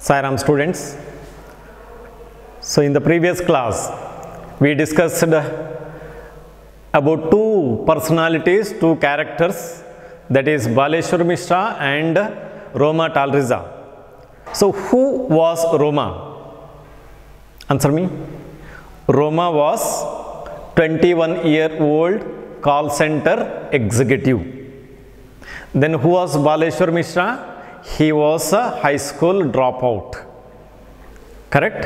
Sairam students. So in the previous class we discussed about two personalities, two characters, that is Baleshwar Mishra and Roma Talriza. So who was Roma? Answer me. Roma was 21-year-old call center executive. Then who was Baleshwar Mishra? He was a high school dropout. Correct?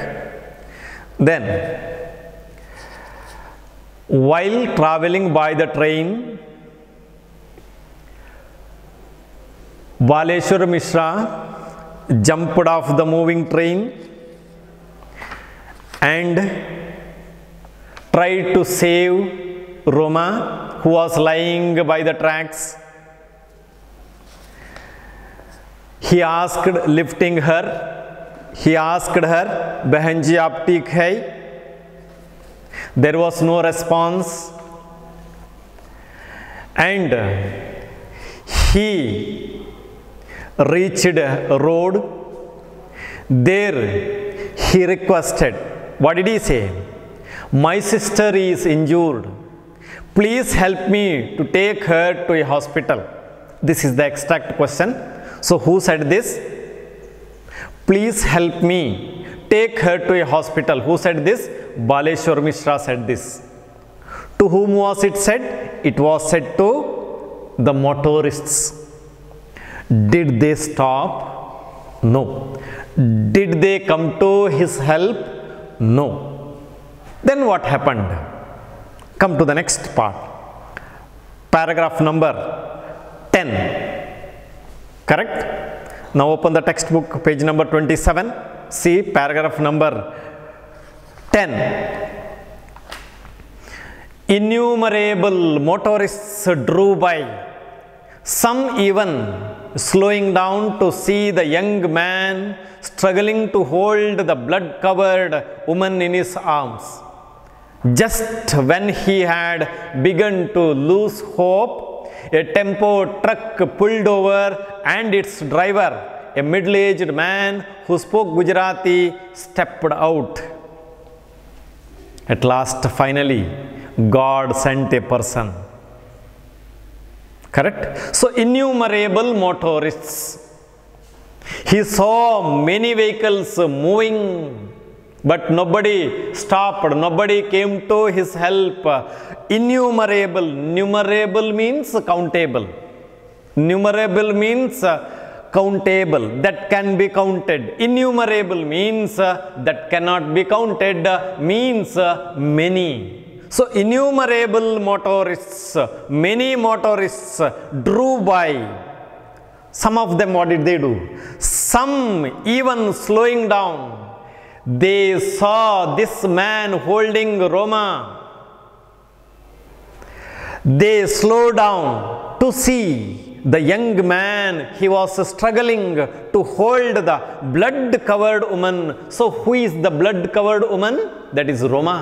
Then, while traveling by the train, Baleshwar Mishra jumped off the moving train and tried to save Roma, who was lying by the tracks. He asked, lifting her, he asked her, "Behan ji aap theek hai?" There was no response, and he reached a road. There he requested, what did he say? "My sister is injured. Please help me to take her to a hospital." This is the exact question. So who said this? Please help me, take her to a hospital. Who said this? Baleshwar Mishra said this. To whom was it said? It was said to the motorists. Did they stop? No. Did they come to his help? No. Then what happened? Come to the next part. Paragraph number 10. Correct? Now open the textbook, page number 27. See paragraph number 10. Innumerable motorists drew by, some even slowing down to see the young man struggling to hold the blood-covered woman in his arms. Just when he had begun to lose hope, a tempo truck pulled over and its driver, a middle-aged man who spoke Gujarati, stepped out. At last, finally, God sent a person. Correct? So, innumerable motorists. He saw many vehicles moving, but nobody stopped, nobody came to his help. Innumerable. Numerable means countable. Numerable means countable, that can be counted. Innumerable means that cannot be counted, means many. So innumerable motorists, many motorists drew by. Some of them, what did they do? Some even slowing down. They saw this man holding Roma. They slowed down to see the young man. He was struggling to hold the blood-covered woman. So who is the blood-covered woman? That is Roma.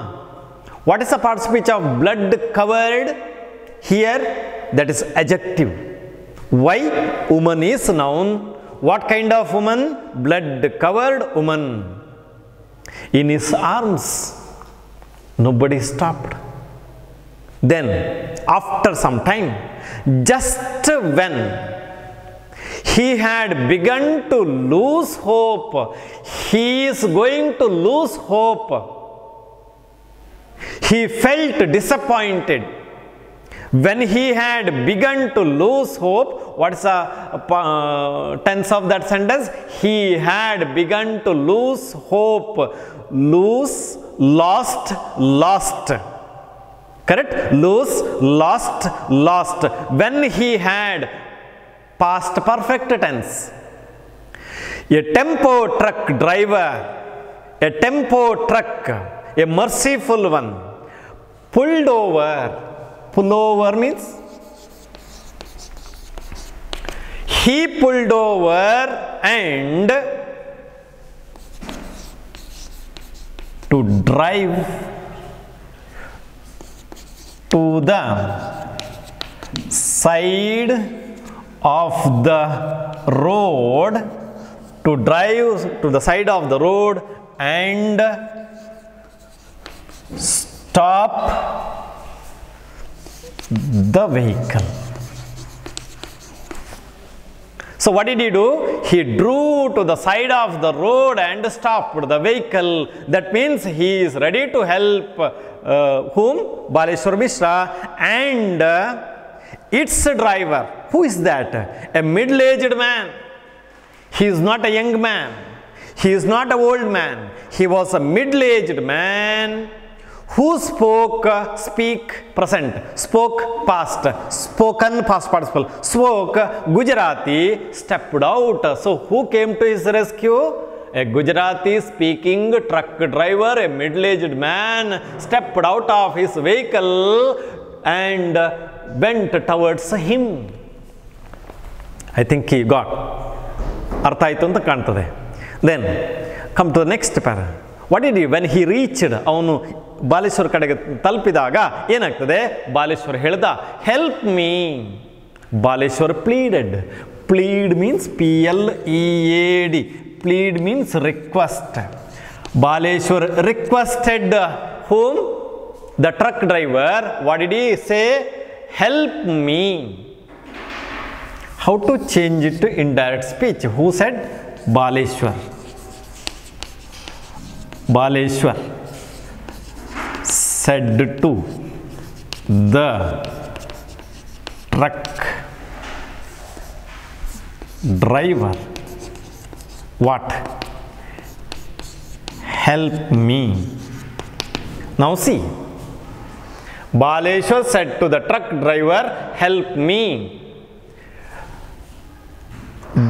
What is the part speech of blood-covered here? That is adjective. Why? Woman is noun. What kind of woman? Blood-covered woman. In his arms. Nobody stopped. Then, after some time, just when he had begun to lose hope, he is going to lose hope. He felt disappointed. When he had begun to lose hope, what is the tense of that sentence? He had begun to lose hope. Lose, lost, lost. Correct? Lose, lost, lost. When he had, past perfect tense. A tempo truck driver, a tempo truck, a merciful one, pulled over. Pull over means? He pulled over and to drive to the side of the road to drive to the side of the road and stop the vehicle. So what did he do? He drew to the side of the road and stopped the vehicle. That means he is ready to help whom? Baleshwar Mishra and its driver. Who is that? A middle-aged man. He is not a young man. He is not an old man. He was a middle-aged man who spoke, speak, present, spoke past, spoken past participle, spoke Gujarati, stepped out. So who came to his rescue? A Gujarati speaking truck driver, a middle-aged man, stepped out of his vehicle and went towards him. I think he got. ಅರ್ಥ ಆಯಿತು ಅಂತ ಕಾಣ್ತದೆ. Then come to the next para. What did he, when he reached, ಅವನು ಬಾಲೇಶ್ವರ ಕಡೆಗೆ ತಲುಪಿದಾಗ ಏನಾಗ್ತದೆ? ಬಾಲೇಶ್ವರ ಹೇಳ್ದ, help me. Baleshwar pleaded. Plead means PLEAD. Plead means request. Baleshwar requested whom? The truck driver. What did he say? Help me. How to change it to indirect speech? Who said? Baleshwar. Baleshwar said to the truck driver, what? Help me. Now see, Baleshwar said to the truck driver, help me.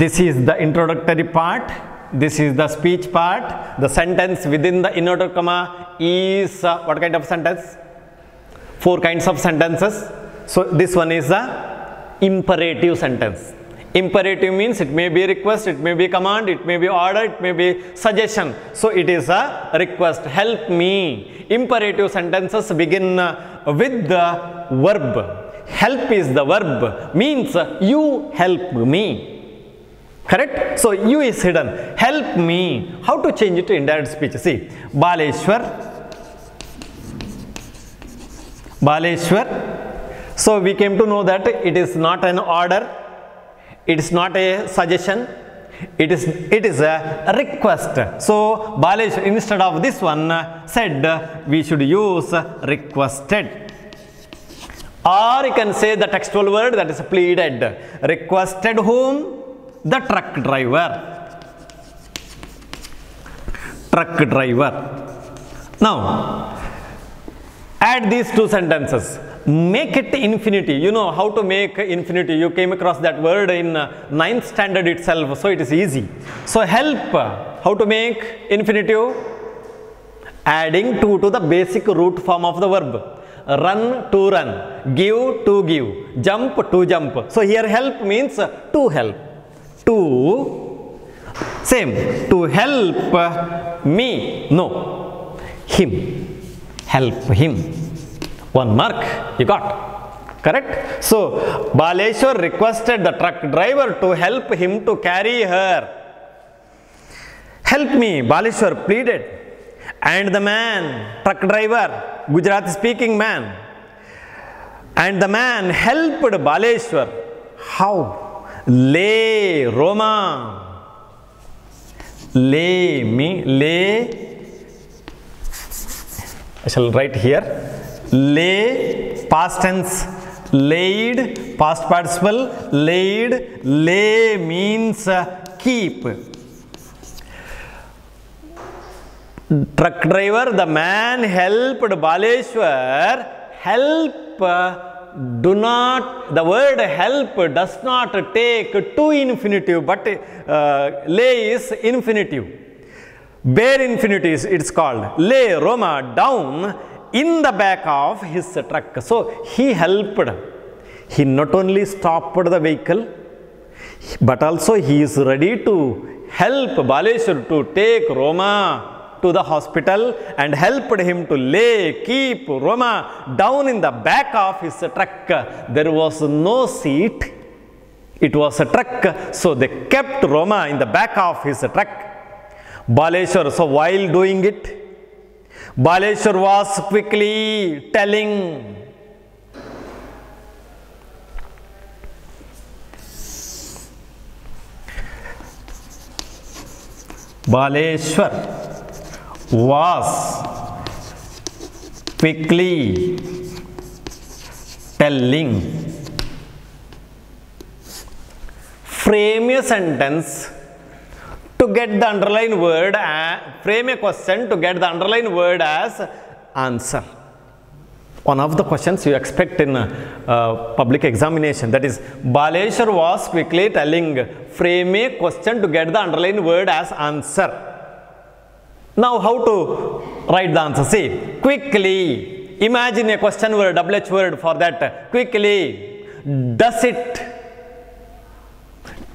This is the introductory part. This is the speech part. The sentence within the inverted comma is what kind of sentence? 4 kinds of sentences. So this one is the imperative sentence. Imperative means it may be request, it may be command, it may be order, it may be suggestion. So it is a request. Help me. Imperative sentences begin with the verb. Help is the verb. Means you help me. Correct? So you is hidden. Help me. How to change it to indirect speech? See, Baleshwar. Baleshwar. So we came to know that it is not an order. It is not a suggestion. It is a request. So Baleshwar, instead of this one, said we should use requested. Or you can say the textual word, that is pleaded. Requested whom? The truck driver. Truck driver. Now, add these 2 sentences. Make it infinity. You know how to make infinity. You came across that word in 9th standard itself. So it is easy. So help. How to make infinitive? Adding 2 to the basic root form of the verb. Run to run. Give to give. Jump to jump. So here help means to help. To, same, to help me, no, him, help him. 1 mark you got. Correct? So Baleshwar requested the truck driver to help him to carry her. Help me, Baleshwar pleaded. And the man, truck driver, Gujarati speaking man, and the man helped Baleshwar. How? Lay, Roma. Lay me, lay. I shall write here. Lay, past tense, laid, past participle, laid. Lay means keep. Truck driver, the man helped Baleshwar. Help. Do not, the word help does not take to infinitive, but lay is infinitive. Bare infinitive it's called. Lay Roma down in the back of his truck. So he helped. He not only stopped the vehicle, but also he is ready to help Baleshwar to take Roma to the hospital and helped him to keep Roma down in the back of his truck. There was no seat It was a truck, so they kept Roma in the back of his truck. Baleshwar, so while doing it, Baleshwar was quickly telling. Baleshwar was quickly telling. Frame a sentence to get the underlined word, frame a question to get the underlined word as answer. One of the questions you expect in public examination, that is, Baleshwar was quickly telling. Frame a question to get the underlined word as answer. Now how to write the answer? See, quickly. Imagine a question word, WH word for that. Quickly. Does it?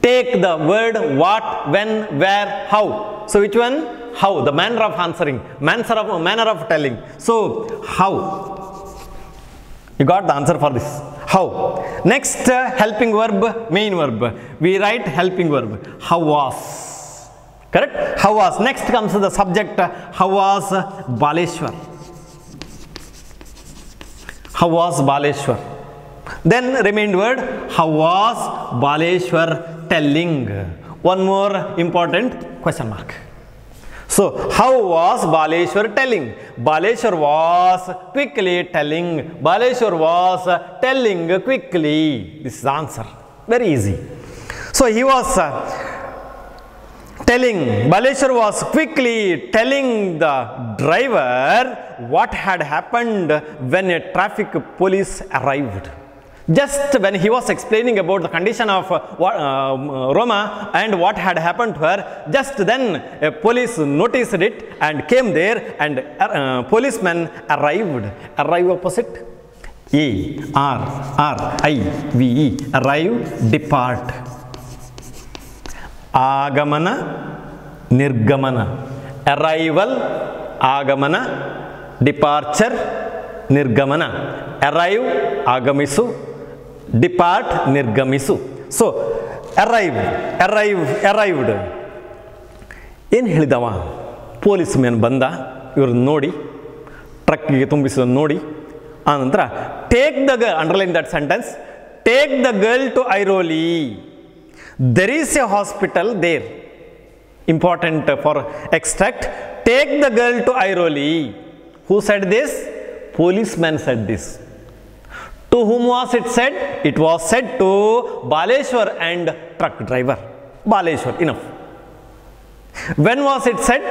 Take the word what, when, where, how. So which one? How. The manner of answering. Manner of telling. So how. You got the answer for this. How. Next, helping verb, main verb. We write helping verb. How was. Correct? How was. Next comes the subject. How was Baleshwar. How was Baleshwar. Then remained word. How was Baleshwar telling. One more important question mark. So, how was Baleshwar telling? Baleshwar was quickly telling. Baleshwar was telling quickly. This is the answer. Very easy. So, he was telling, Baleshwar was quickly telling the driver what had happened when a traffic police arrived. Just when he was explaining about the condition of Roma and what had happened to her, just then a police noticed it and came there, and policeman arrived. Arrive opposite? E-R-R-I-V-E. Arrive, depart. Agamana, nirgamana. Arrival, agamana. Departure, nirgamana. Arrive, agamisu. Depart, nirgamisu. So, arrived. ಏನು ಹೇಳಿದವ? Police man ಬಂದ, ಇವ್ರು ನೋಡಿ, ಟ್ರಕ್ಕಿಗೆ ತುಂಬಿಸಿದ ನೋಡಿ, ಆನಂತರ take the girl, underline that sentence, take the girl to Airoli. There is a hospital there. Important for extract. Take the girl to Airoli. Who said this? Policeman said this. To whom was it said? It was said to Baleshwar and truck driver. Baleshwar, enough. When was it said?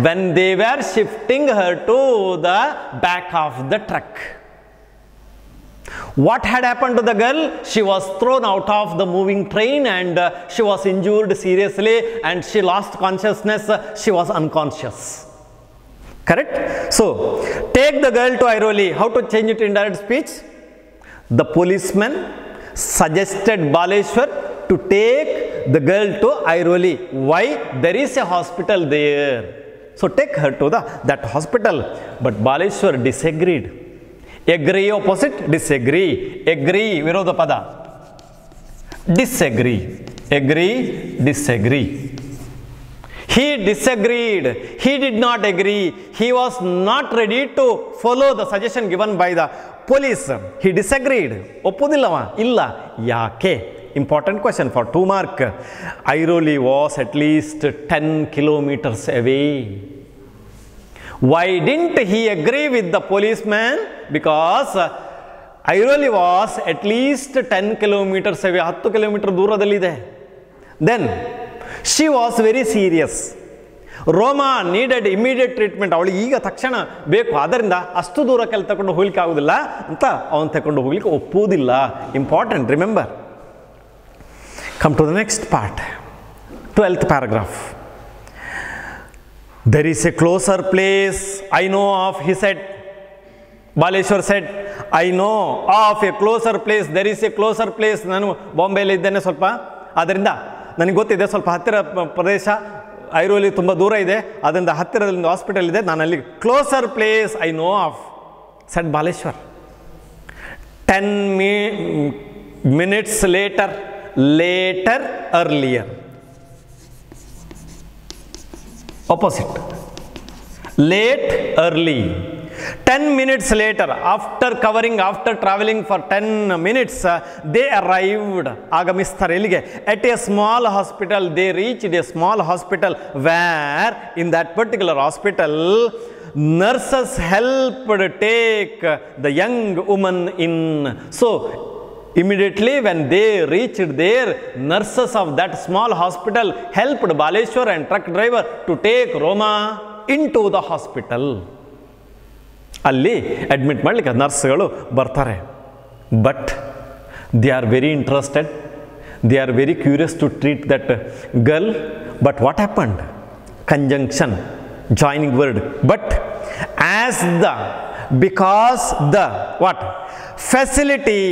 When they were shifting her to the back of the truck. What had happened to the girl? She was thrown out of the moving train and she was injured seriously and she lost consciousness. She was unconscious. Correct? So, take the girl to Airoli. How to change it in direct speech? The policeman suggested Baleshwar to take the girl to Airoli. Why? There is a hospital there. So, take her to that hospital. But Baleshwar disagreed. Agree opposite, disagree. Agree, virodha pada. Disagree. Agree, disagree. He disagreed. He did not agree. He was not ready to follow the suggestion given by the police. He disagreed. Oppudillava? Illa. Yake? Important question for 2 mark. Airoli was at least 10 kilometers away. Why didn't he agree with the policeman? Because Airoli was at least 10 kilometers away. 10 kilometer ದೂರದಲ್ಲಿದೆ. Then she was very serious. Roma needed immediate treatment. ಅವಳಿಗೆ ಈಗ ತಕ್ಷಣ ಬೇಕು. ಆದ್ದರಿಂದ ಅಷ್ಟು ದೂರಕ್ಕೆಲ್ಲ ತಗೊಂಡು ಹೋಗ್ಲಿಕ್ಕೆ ಆಗುದಿಲ್ಲ ಅಂತ ಅವನು ತಗೊಂಡು ಹೋಗ್ಲಿಕ್ಕೆ ಒಪ್ಪುವುದಿಲ್ಲ. Important, remember. Come to the next part. 12th paragraph. There is a closer place I know of, he said. Baleshwar said, I know of a closer place. There is a closer place. ನಾನು ಬಾಂಬೆಯಲ್ಲಿ ಇದ್ದೇನೆ ಸ್ವಲ್ಪ, ಆದ್ದರಿಂದ ನನಗೆ ಗೊತ್ತಿದೆ ಸ್ವಲ್ಪ ಹತ್ತಿರ ಪ್ರದೇಶ. ಐರೋಲಿ ತುಂಬ ದೂರ ಇದೆ, ಅದರಿಂದ ಹತ್ತಿರದಲ್ಲಿ ಹಾಸ್ಪಿಟಲ್ ಇದೆ, ನಾನು ಅಲ್ಲಿ closer place I know of, said Baleshwar. 10 minutes later, later, earlier. Opposite. Late, early. 10 minutes later, after traveling for 10 minutes, they arrived, agamisthare elige, at a small hospital. They reached a small hospital where, in that particular hospital, nurses helped take the young woman in. So, immediately when they reached there, nurses of that small hospital helped Baleshwar and truck driver to take Roma into the hospital. ಅಲ್ಲಿ admit ಮಾಡಲಿಕ್ಕೆ ನರ್ಸ್ಗಳು ಬರ್ತಾರೆ. But they are very interested, they are very curious to treat that girl. But what happened? Conjunction, joining word. But as because the what? Facility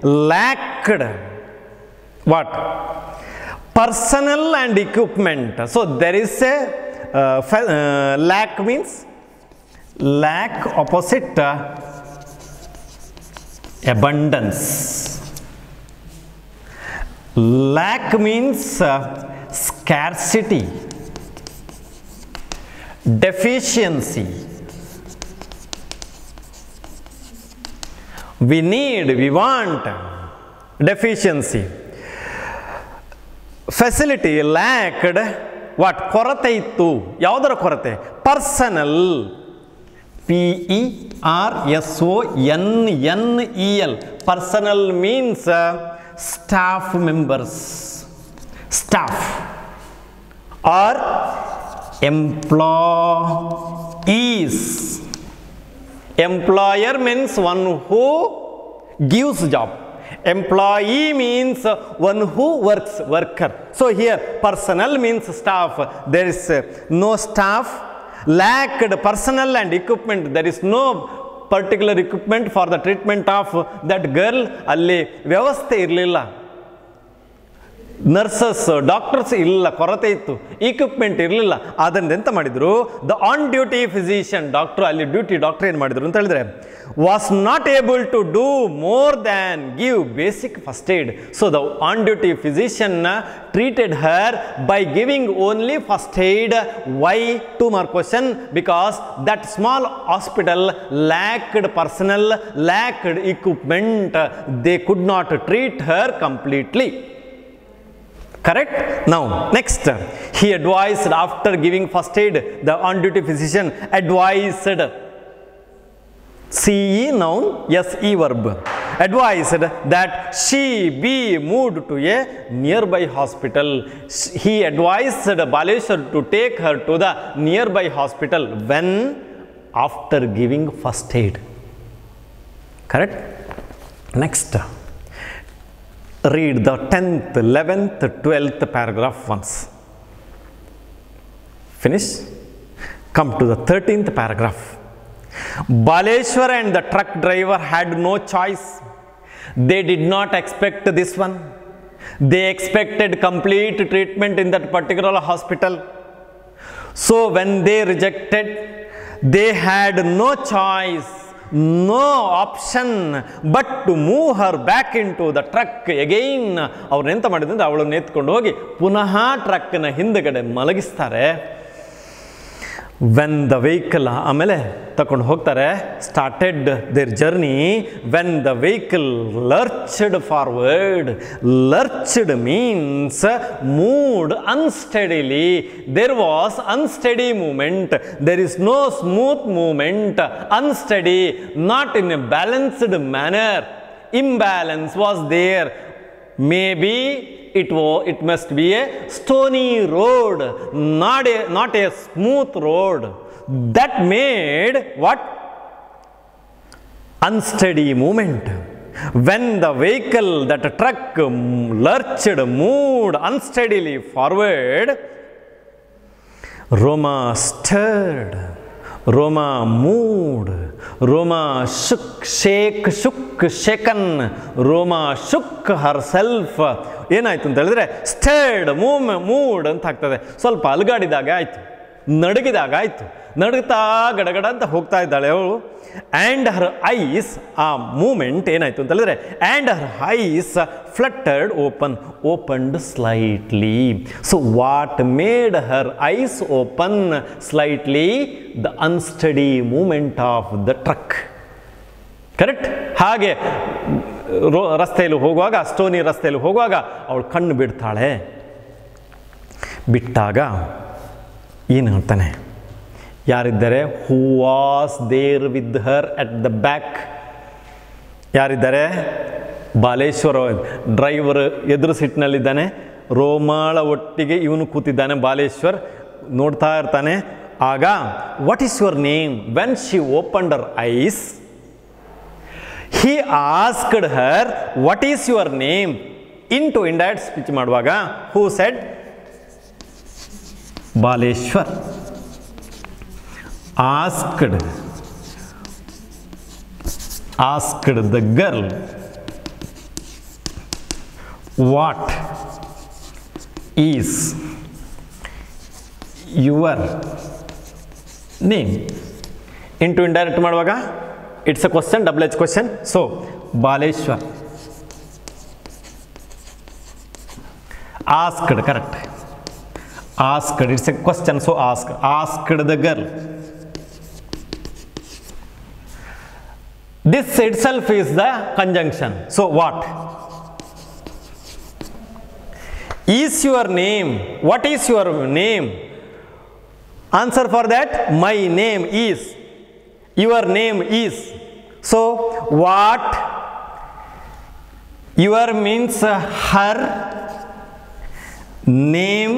lacked what? Personnel and equipment. So there is a lack means lack, opposite abundance. Lack means scarcity, deficiency. We need, we want, deficiency. Facility lacked what? ಕೊರತೆ ಇತ್ತು. ಯಾವುದರ ಕೊರತೆ? Personal. PERSONNEL. Personal means staff members, staff or employees. Employer means one who gives job. Employee means one who works, worker. So here personnel means staff. There is no staff. Lacked personnel and equipment. There is no particular equipment for the treatment of that girl. ಅಲ್ಲಿ ವ್ಯವಸ್ಥೆ ಇರಲಿಲ್ಲ. Nurses, doctors ಇಲ್ಲ, ಕೊರತೆ ಇತ್ತು. Equipment ಇರಲಿಲ್ಲ. ಅದನ್ನು ಎಂತ ಮಾಡಿದ್ರು? The on duty physician, doctor ಅಲ್ಲಿ ಡ್ಯೂಟಿ ಡಾಕ್ಟರ್ ಏನು ಮಾಡಿದ್ರು ಅಂತ ಹೇಳಿದ್ರೆ, was not able to do more than give basic first aid. So the on duty physician treated her by giving only first aid. Why? 2 mark question. Because that small hospital lacked personnel, lacked equipment. They could not treat her completely. Correct? Now next, he advised, after giving first aid, the on duty physician advised, CE noun, SE verb, advised that she be moved to a nearby hospital. He advised Baleshwar to take her to the nearby hospital. When? After giving first aid. Correct? Next, read the 10th, 11th, 12th paragraph once. Finish. Come to the 13th paragraph. Baleshwar and the truck driver had no choice. They did not expect this one. They expected complete treatment in that particular hospital. So when they rejected, they had no choice, no option but to move her back into the truck again. ಅವರು ಎಂತ ಮಾಡಿದ್ರೆ ಅವಳನ್ನು ಎತ್ಕೊಂಡು ಹೋಗಿ ಪುನಃ ಟ್ರಕ್ನ ಹಿಂದಗಡೆ ಮಲಗಿಸ್ತಾರೆ. when the vehicle ಆಮೇಲೆ ತಕೊಂಡು ಹೋಗ್ತಾರೆ, started their journey. When the vehicle lurched forward, lurched means moved unsteadily. There was unsteady movement. There is no smooth movement. Unsteady, not in a balanced manner. Imbalance was there. Maybe it must be a stony road, not a smooth road. That made what? Unsteady movement. When the vehicle, that truck lurched, moved unsteadily forward, Roma stirred, Roma moved, Roma shook, shaken, Roma shook herself. ಏನಾಯ್ತು ಅಂತ ಹೇಳಿದ್ರೆ ಸ್ಟೇರ್ಡ್, moved ಅಂತ ಆಗ್ತದೆ. ಸ್ವಲ್ಪ ಅಲುಗಾಡಿದಾಗ ಆಯಿತು, ನಡುಗಿದಾಗ ಆಯಿತು. ನಡುಗ್ತಾ ಗಡಗಡ ಅಂತ ಹೋಗ್ತಾ ಇದ್ದಾಳೆ ಅವಳು. ಆ್ಯಂಡ್ ಹರ್ ಐಸ್, ಆ ಮೂಮೆಂಟ್ ಏನಾಯಿತು ಅಂತ ಹೇಳಿದ್ರೆ, and her eyes fluttered opened slightly. So what made her eyes open slightly? The unsteady moment of the truck. Correct. ಹಾಗೆ ರಸ್ತೆಯಲ್ಲಿ ಹೋಗುವಾಗ, ಸ್ಟೋನಿ ರಸ್ತೆಯಲ್ಲಿ ಹೋಗುವಾಗ ಅವಳು ಕಣ್ಣು ಬಿಡ್ತಾಳೆ. ಬಿಟ್ಟಾಗ ಏನು ಹೇಳ್ತಾನೆ? ಯಾರಿದ್ದಾರೆ? Who was there with her at the back. ಯಾರಿದ್ದಾರೆ? ಬಾಲೇಶ್ವರ ಡ್ರೈವರ್ ಎದುರು ಸೀಟ್ನಲ್ಲಿದ್ದಾನೆ. ರೋಮಾಳ ಒಟ್ಟಿಗೆ ಇವನು ಕೂತಿದ್ದಾನೆ. ಬಾಲೇಶ್ವರ್ ನೋಡ್ತಾ ಇರ್ತಾನೆ. ಆಗ what is your name? When she opened Har ice, he asked her what is your name. into indirect speech ಮಾಡುವಾಗ who said? Baleshwar asked the girl what is your name. into indirect ಮಾಡುವಾಗ it's a question, double H question. So Baleshwar asked, correct, asked, it's a question, so asked the girl. This itself is the conjunction. So what is your name? What is your name? Answer for that, my name is. Your name is. So what? Your means her name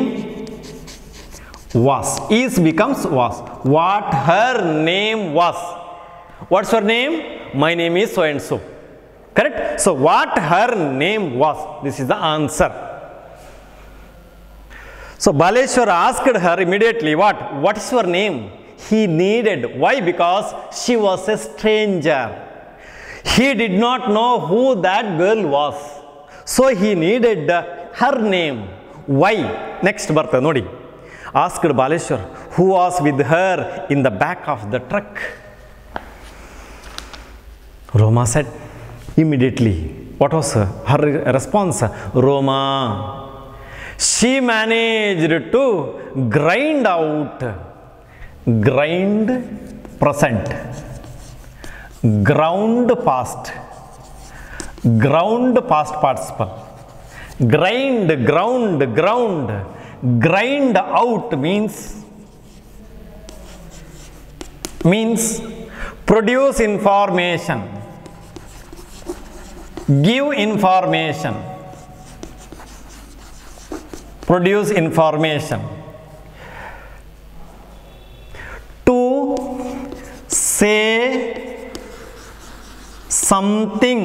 was. Is becomes was. What her name was. What's her name? My name is so and so. Correct. So what her name was. This is the answer. So Baleshwar asked her immediately, what is your name? He needed. Why? Because she was a stranger. He did not know who that girl was. So he needed her name. Why? Next birth nodi. Asked Baleshwar who was with her in the back of the truck. Roma said immediately. What was her response? Roma, she managed to grind out. Grind present, ground past, ground past participle, grind, ground, grind out means produce information, give information, produce information. To say something,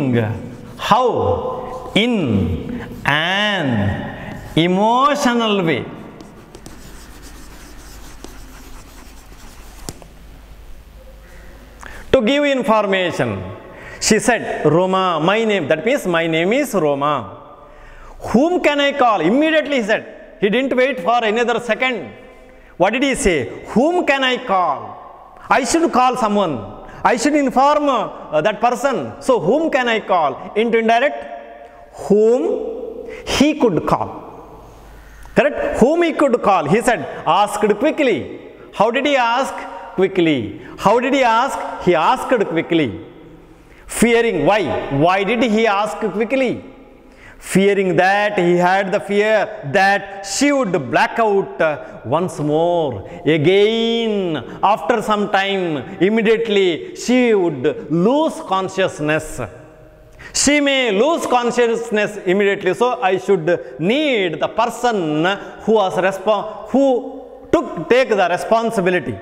how? In an emotional way. To give information. She said, Roma, my name. That means my name is Roma. Whom can I call? Immediately he said. He didn't wait for another second. What did he say? Whom can I call? I should call someone. I should inform that person. So whom can I call? Into indirect. Whom he could call. Correct? Whom he could call. He said, asked quickly. How did he ask? Quickly. How did he ask? He asked quickly. Fearing. Why? Why did he ask quickly? Fearing that he had the fear that she would black out once more. Again, after some time, immediately she would lose consciousness. She may lose consciousness immediately. So I should need the person who take the responsibility.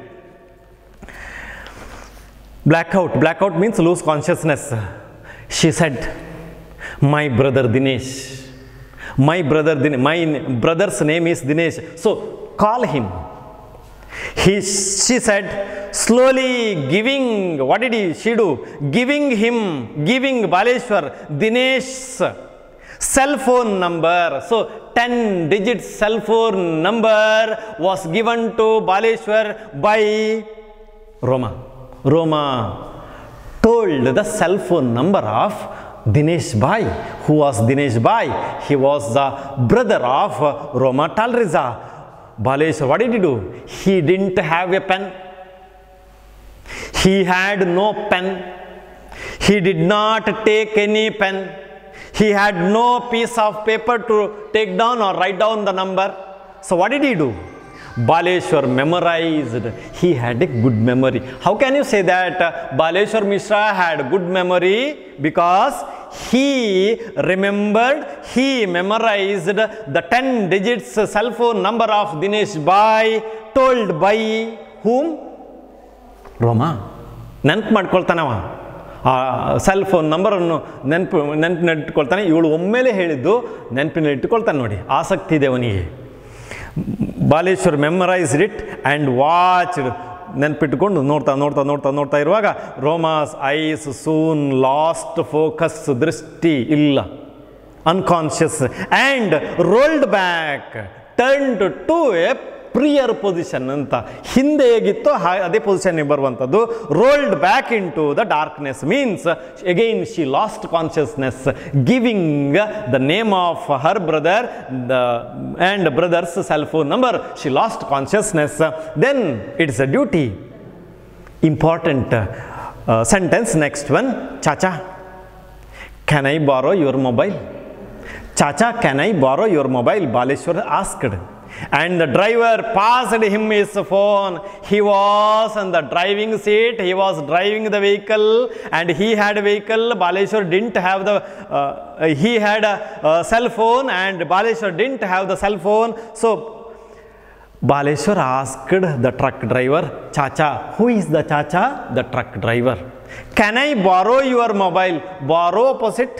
Blackout. Blackout means lose consciousness. She said, my brother Dinesh. My brother's name is Dinesh. So call him. She said, slowly giving, what did she do? Giving Baleshwar Dinesh's cell phone number. So 10-digit cell phone number was given to Baleshwar by Roma. Roma told the cell phone number of Dinesh Bhai. Who was Dinesh Bhai? He was the brother of Roma Talriza. Baleshwar, what did he do? He didn't have a pen. He had no pen. He did not take any pen. He had no piece of paper to take down or write down the number. So what did he do? Baleshwar memorized. He had a good memory. How can you say that Baleshwar Mishra had good memory? Because he remembered, he memorized the 10 digits cell phone number of Dinesh Bhai, told by whom? Roma. ನೆನಪು ಮಾಡ್ಕೊಳ್ತಾನವ ಆ cell phone ನಂಬರನ್ನು ನೆನಪಿನಿಟ್ಕೊಳ್ತಾನೆ. ಇವಳು ಒಮ್ಮೆಲೆ ಹೇಳಿದ್ದು ನೆನಪಿನಲ್ಲಿ ಇಟ್ಟುಕೊಳ್ತಾನೆ. ನೋಡಿ, ಆಸಕ್ತಿ ಇದೆ ಅವನಿಗೆ. Baleshwar memorized it and watched. ನೆನಪಿಟ್ಟುಕೊಂಡು ನೋಡ್ತಾ ಇರುವಾಗ Roma's eyes soon lost focus, ದೃಷ್ಟಿ ಇಲ್ಲ, unconscious, and rolled back, turned to a prior position ಅಂತ. ಹಿಂದೆ ಹೇಗಿತ್ತೋ ಅದೇ ಪೊಸಿಷನ್ಗೆ ಬರುವಂಥದ್ದು. Rolled back into the darkness means again she lost consciousness, giving the name of her brother and brother's cell phone number. She lost consciousness. Then it's a duty. Important sentence next one. Chacha, can I ಬಾರೋ your mobile? Chacha, can I borrow your mobile? Baleshwar asked. And the driver passed him his phone. He was on the driving seat. He was driving the vehicle and he had a vehicle. Baleshwar didn't have the, he had a cell phone and Baleshwar didn't have the cell phone. So, Baleshwar asked the truck driver, Chacha, who is the Chacha? The truck driver. Can I borrow your mobile? Borrow opposite.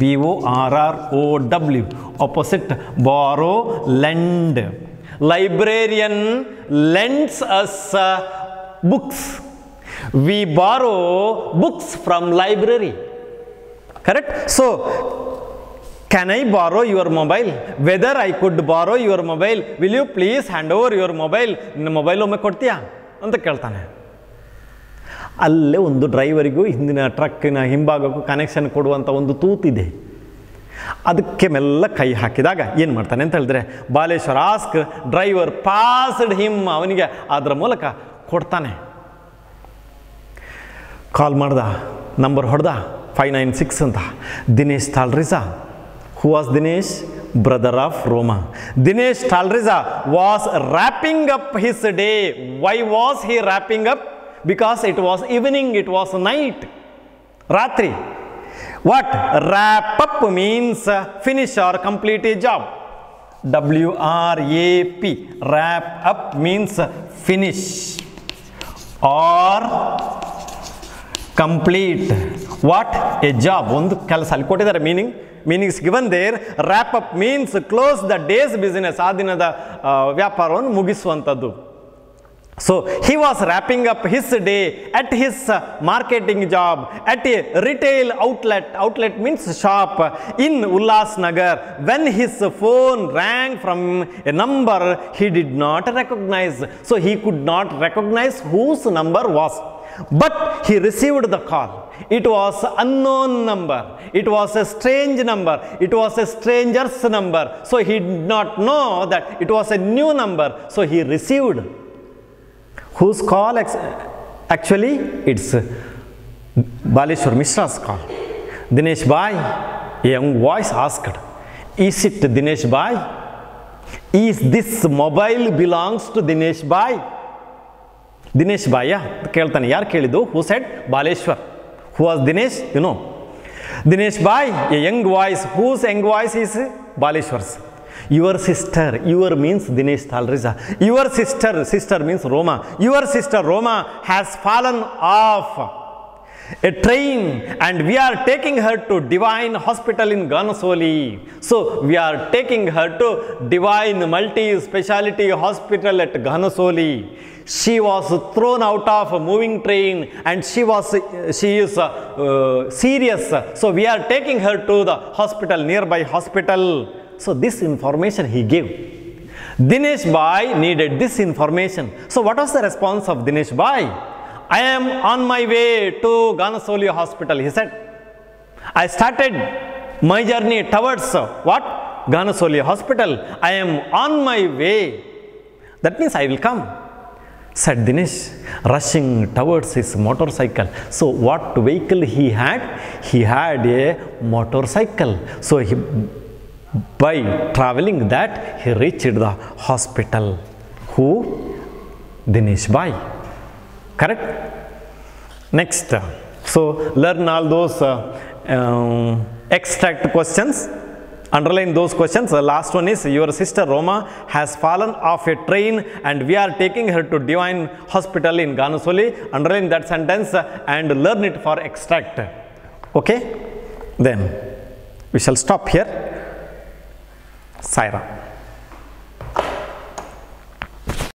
B-O-R-R-O-W, opposite borrow, lend. Librarian lends us books. We borrow books from library. Correct? So, can I borrow your mobile? Whether I could borrow your mobile, will you please hand over your mobile? Mobile ಒಮ್ಮೆ ಕೊಡ್ತೀಯಾ ಅಂತ ಕೇಳ್ತಾನೆ. ಅಲ್ಲೇ ಒಂದು ಡ್ರೈವರಿಗೂ ಹಿಂದಿನ ಟ್ರಕ್ಕಿನ ಹಿಂಭಾಗಕ್ಕೂ connection ಕೊಡುವಂಥ ಒಂದು ತೂತಿದೆ. ಅದಕ್ಕೆ ಮೆಲ್ಲ ಕೈ ಹಾಕಿದಾಗ ಏನು ಮಾಡ್ತಾನೆ ಅಂತ ಹೇಳಿದ್ರೆ, Baleshwar ask driver passed him, ಅವನಿಗೆ ಅದರ ಮೂಲಕ ಕೊಡ್ತಾನೆ. ಕಾಲ್ ಮಾಡ್ದ, ನಂಬರ್ ಹೊಡೆದ 596 ಅಂತ. Dinesh Talreja. Who was Dinesh? Brother of Roma. Dinesh Talreja was wrapping up his day. Why was he wrapping up? Because it was evening, it was night, ratri. What wrap up means? Finish or complete a job. W-R-A-P, wrap up means finish or complete what? A job. ಒಂದು ಕೆಲಸ ಅಲ್ಲಿ ಕೊಟ್ಟಿದ್ದಾರೆ. meanings given there. Wrap up means close the day's business. ಆ ದಿನದ ವ್ಯಾಪಾರವನ್ನು ಮುಗಿಸುವಂಥದ್ದು. So, he was wrapping up his day at his marketing job at a retail outlet. Outlet means shop in Ullas Nagar. When his phone rang from a number he did not recognize. So, he could not recognize whose number was. But he received the call. It was unknown number. It was a strange number. It was a stranger's number. So, he did not know that it was a new number. So, he received. Whose call? Actually, it's Baleshwar Mishra's call. Dinesh Bhai, a young voice asked, is it Dinesh Bhai? Is this mobile belongs to Dinesh Bhai? Dinesh Bhai, yeah. Keltane, yaar kelidu? Who said? Baleshwar. Who was Dinesh? You know. Dinesh Bhai, a young voice. Whose young voice is? Baleshwar's. Your sister, your means Dinesh Talriza. Your sister means Roma. Your sister Roma has fallen off a train and we are taking her to Divine Hospital in Ganasoli. So, we are taking her to Divine Multi-Speciality Hospital at Ganasoli. She was thrown out of a moving train and she is serious. So, we are taking her to the hospital, nearby hospital. So, this information he gave. Dinesh Bhai needed this information. So what was the response of Dinesh Bhai? I am on my way to Ganasoli hospital, he said. I started my journey towards what? Ganasoli hospital. I am on my way. That means I will come, said Dinesh, rushing towards his motorcycle. So what vehicle he had? He had a motorcycle. So by traveling that, he reached the hospital. Who? Dinesh Bhai. Correct? Next. So learn all those extract questions. Underline those questions. The last one is, your sister Roma has fallen off a train and we are taking her to Divine Hospital in Ganasoli. Underline that sentence and learn it for extract. Okay? Then we shall stop here. Sai Ram.